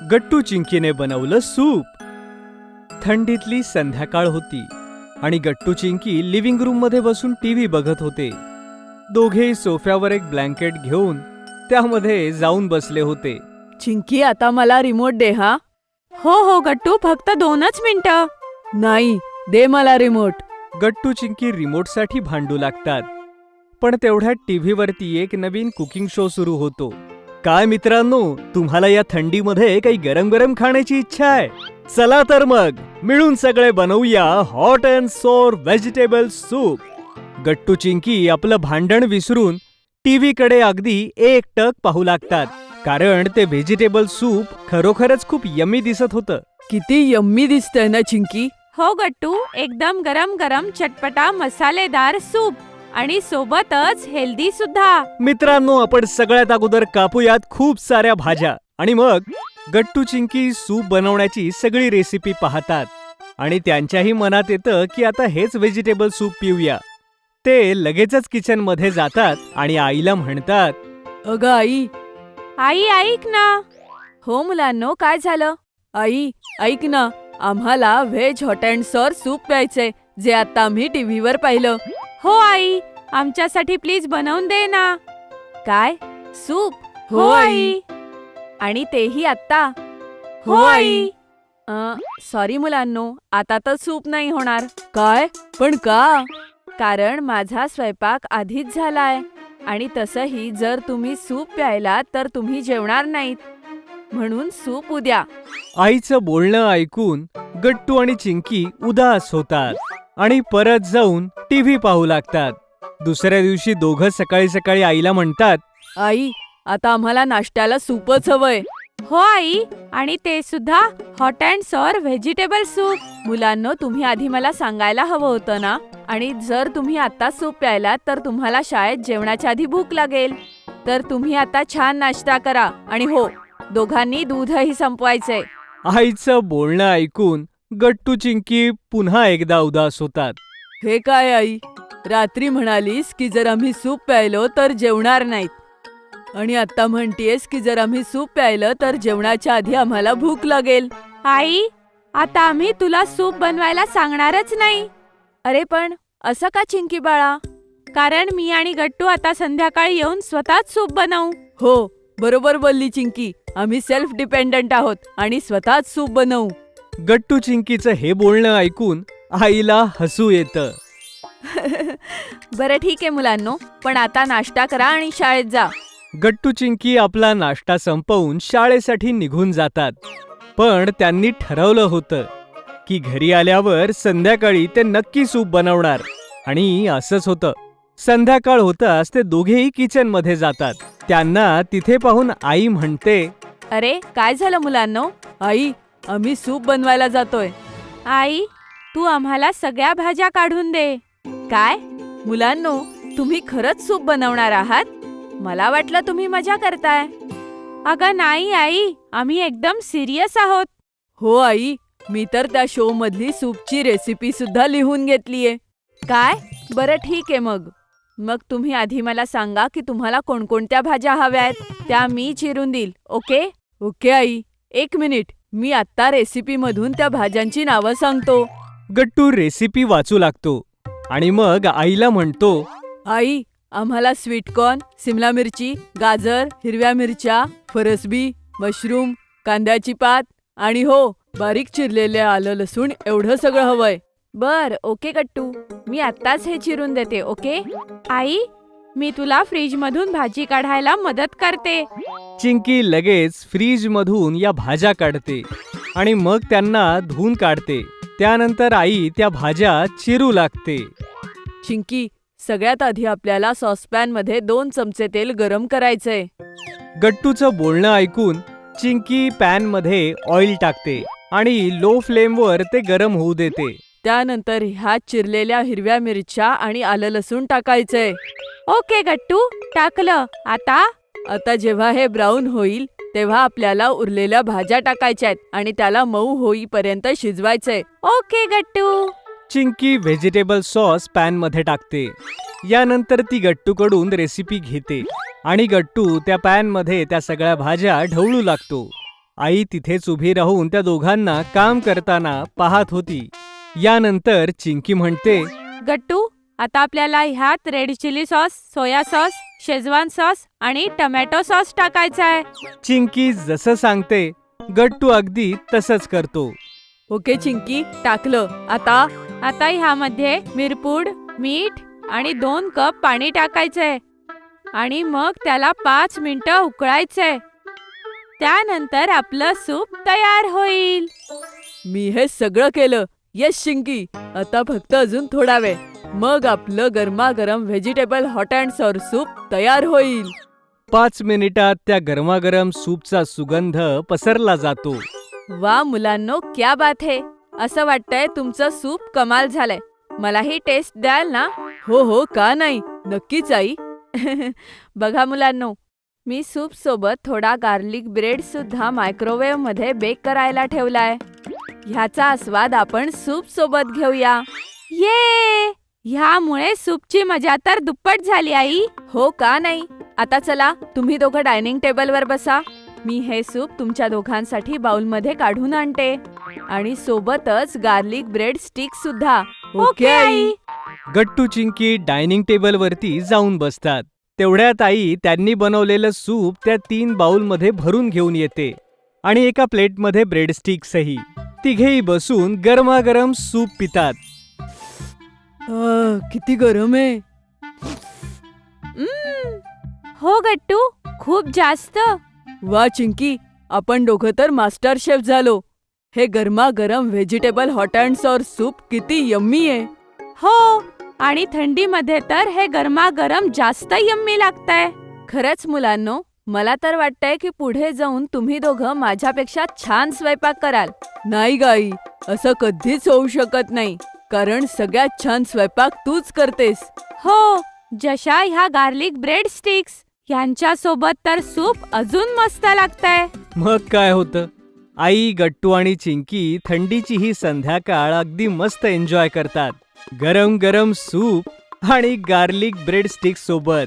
गट्टू चिंकीने बनवलं सूप. थंडीतली संध्याकाळ होती आणि गट्टू चिंकी लिव्हिंग रूम मध्ये बसून टीव्ही बघत होते. दोघेही सोफ्यावर एक ब्लँकेट घेऊन त्यामध्ये जाऊन बसले होते. चिंकी, आता मला रिमोट दे. हा? हो गट्टू, फक्त 2च मिनिटं. नाही, दे मला रिमोट. गट्टू चिंकी रिमोटसाठी भांडू लागतात. पण तेवढ्यात टीव्हीवरती एक नवीन कुकिंग शो सुरू होतो. काय मित्रांनो, तुम्हाला या थंडीमध्ये काही गरम गरम खाण्याची इच्छा आहे? चला तर मग मिळून सगळे बनवूया hot and sour vegetable soup. Gattu Chinki आपलं भांडण विसरून टीव्हीकडे अगदी एकटक पाहू लागतात, कारण ते व्हेजिटेबल सूप खरोखरच खूप यम्मी दिसत होतं. किती यम्मी दिसतंय ना चिंकी. हो गट्टू, एकदम गरम गरम चटपटा मसालेदार सूप आणि सोबतच हेल्दी सुद्धा. मित्रांनो, आपण सगळ्यात अगोदर कापूयात खूप साऱ्या भाज्या आणि मग गट्टू चिंकी सूप बनवण्याची सगळी रेसिपी पाहतात आणि त्यांच्याही मनात येतं की आता हेच व्हेजिटेबल सूप पिऊया. ते लगेचच किचन मध्ये जातात आणि आईला म्हणतात, अगं आई. आई ऐक ना. हो मुलांनो, काय झालं? आई ऐक ना, आम्हाला veg hot and sour soup प्यायचंय, जे आता आम्ही टीव्हीवर पाहिलं. हो आई, आमच्यासाठी प्लीज बनवून दे ना. काय? सूप? हो आई. आणि तेही आत्ता? हो आई. सॉरी मुलांनो, आता तर सूप नाही होणार. काय? पण का? कारण माझा स्वयंपाक आधीच झालाय आणि तसंही जर तुम्ही सूप प्यायला तर तुम्ही जेवणार नाहीत, म्हणून सूप उद्या. आईचं बोलणं ऐकून गट्टू आणि चिंकी उदास होतात आणि परत जाऊन टीव्ही पाहू लागतात. दुसऱ्या दिवशी दोघं सकाळी सकाळी आईला म्हणतात, आई, आता आम्हाला नाश्त्याला सूपच हवंय. हो आई, आणि ते सुद्धा hot and sour vegetable soup. मुलांनो, तुम्ही आधी मला सांगायला हवं होतं ना. आणि जर तुम्ही आता सूप प्यायलात तर तुम्हाला शाळेत जेवणाच्या आधी भूक लागेल. तर तुम्ही आता छान नाश्ता करा आणि हो, दोघांनी दूधही संपवायचंय. आईचं बोलणं ऐकून गट्टू चिंकी पुन्हा एकदा उदास होतात. हे काय आई, रात्री म्हणालीस की जर आम्ही सूप प्यायलो तर जेवणार नाहीत, आणि आता म्हणतेस की जर आम्ही सूप प्यायलं तर जेवणाच्या आधी आम्हाला भूक लागेल. आई, आता आम्ही तुला सूप बनवायला सांगणारच नाही. अरे पण असं का चिंकी बाळा? कारण मी आणि गट्टू आता संध्याकाळी येऊन स्वतःच सूप बनवू. हो, बरोबर बोलली चिंकी. आम्ही सेल्फ डिपेंडंट आहोत आणि स्वतःच सूप बनवू. गट्टू चिंकीचं हे बोलणं ऐकून आईला हसू येतं. बरं ठीक आहे मुलांनो, पण आता नाश्ता करा आणि शाळेत जा. गट्टू चिंकी आपला नाश्ता संपवून शाळेसाठी निघून जातात. पण त्यांनी ठरवलं होतं की घरी आल्यावर संध्याकाळी ते नक्की सूप बनवणार. आणि असंच होतं. संध्याकाळ होताच ते दोघेही किचन मध्ये जातात. त्यांना तिथे पाहून आई म्हणते, अरे काय झालं मुलांनो? आई, आम्ही सूप बनवायला जातोय. आई, तू आम्हाला सगळ्या भाज्या काढून दे. काय? मुलांनो, तुम्ही खरंच सूप बनवणार आहात? मला वाटलं तुम्ही मजा करताय. अगं नाही आई, आम्ही एकदम सिरियस आहोत. हो आई, मी तर त्या शो मधली सूपची रेसिपी सुद्धा लिहून घेतलीये. काय? बरं ठीक आहे मग तुम्ही आधी मला सांगा की तुम्हाला कोणकोणत्या भाज्या हव्या आहेत, त्या मी चिरून देईल. ओके? ओके आई, 1 मिनिट, मी आत्ता रेसिपी मधून त्या भाज्यांची नावं सांगतो. गट्टू रेसिपी वाचू लागतो आणि मग आईला म्हणतो, आई, आम्हाला स्वीटकॉर्न, सिमला मिरची, गाजर, हिरव्या मिरच्या, फरसबी, मशरूम, कांद्याची पात आणि हो, बारीक चिरलेले आलं लसूण एवढं सगळं हवंय. बर, ओके गट्टू, मी आत्ताच हे चिरून देते. ओके आई, मी तुला फ्रीज मधून भाजी काढायला मदत करते. चिंकी लगेच फ्रीज मधून या भाज्या काढते आणि मग त्यांना धुवून काढते. त्यानंतर आई त्या भाज्या चिरू लागते. चिंकी, सगळ्यात आधी आपल्याला सॉसपॅन मध्ये 2 चमचे तेल गरम करायचंय. गट्टूचं बोलणं ऐकून चिंकी पॅन मध्ये ऑइल टाकते आणि लो फ्लेमवर ते गरम होऊ देते. त्यानंतर ह्यात चिरलेल्या हिरव्या मिरच्या आणि आलं लसूण टाकायचंय. ओके गट्टू, टाकलं. आता जेव्हा हे ब्राऊन होईल तेव्हा आपल्याला उरलेल्या भाज्या टाकायच्या आहेत आणि त्याला मऊ होईपर्यंत शिजवायचंय. ओके गट्टू. चिंकी व्हेजिटेबल सॉस पॅन मध्ये टाकते. यानंतर ती गट्टूकडून रेसिपी घेते आणि गट्टू त्या पॅन मध्ये त्या सगळ्या भाज्या ढवळू लागतो. आई तिथेच उभी राहून त्या दोघांना काम करताना पाहत होती. यानंतर चिंकी म्हणते, गट्टू, आता आपल्याला ह्यात red chilli sauce, soya sauce, Schezwan sauce आणि टमॅटो सॉस टाकायचा आहे. चिंकी जसं सांगते गट्टू अगदी तसंच करतो. ओके चिंकी, टाकलं. आता ह्यामध्ये मिरपूड, मीठ आणि 2 कप पाणी टाकायचंय आणि मग त्याला 5 मिनिटं उकळायचंय. त्यानंतर आपलं सूप तयार होईल. मी हे सगळं केलं. येस चिंकी, आता फक्त अजून थोडा वेळ, मग आपलं गरमागरम vegetable hot and sour soup तयार होईल. 5 मिनिटात त्या गरमागरम सूपचा सुगंध पसरला जातो. वा मुलांनो, क्या बात है. असं वाटतंय तुमचं सूप कमाल झालंय. मलाही टेस्ट द्याल ना? हो हो, का नाही, नक्कीच आई. बघा मुलांनो, मी सूप सोबत थोडा गार्लिक ब्रेड सुद्धा मायक्रोवेव्ह मध्ये बेक करायला ठेवलाय. ह्याचा आस्वाद आपण सूप सोबत घेऊया. ये, ह्यामुळे सूपची मजा तर दुप्पट झाली आई. हो का नाही. आता चला, तुम्ही दोघं डायनिंग टेबलवर बसा. मी हे सूप तुमच्या दोघांसाठी बाउलमध्ये काढून आणते आणि सोबतच गार्लिक ब्रेड स्टिक सुद्धा. Okay I. Gattu Chinki dining टेबलवरती जाऊन बसतात. तेवढ्यात आई त्यांनी बनवलेलं सूप त्या 3 बाउलमध्ये भरून घेऊन येते आणि एका प्लेटमध्ये ब्रेड स्टिक्सही. तिघेही बसून गरमागरम सूप पितात. किती गरम आहे. हो गट्टू, खूप जास्त. वा चिंकी, आपण दोघं तर मास्टर शेफ झालो. हे गरमागरम vegetable hot and sour soup किती यम्मी आहे. हो, आणि थंडीमध्ये तर हे गरमागरम जास्त यम्मी लागतंय. खरंच मुलांनो, मला तर वाटतंय की पुढे जाऊन तुम्ही दोघं माझ्यापेक्षा छान स्वयंपाक कराल. नाही गाई, असं कधीच होऊ शकत नाही, कारण सगळ्यात छान स्वयंपाक तूच करतेस. हो, जशा ह्या गार्लिक ब्रेड स्टिक्स यांच्या सोबत तर सूप अजून मस्त लागतंय. मग काय होतं, आई, गट्टू आणि चिंकी थंडीची ही संध्याकाळ अगदी मस्त एन्जॉय करतात. गरम गरम सूप आणि गार्लिक ब्रेड स्टिक्स सोबत.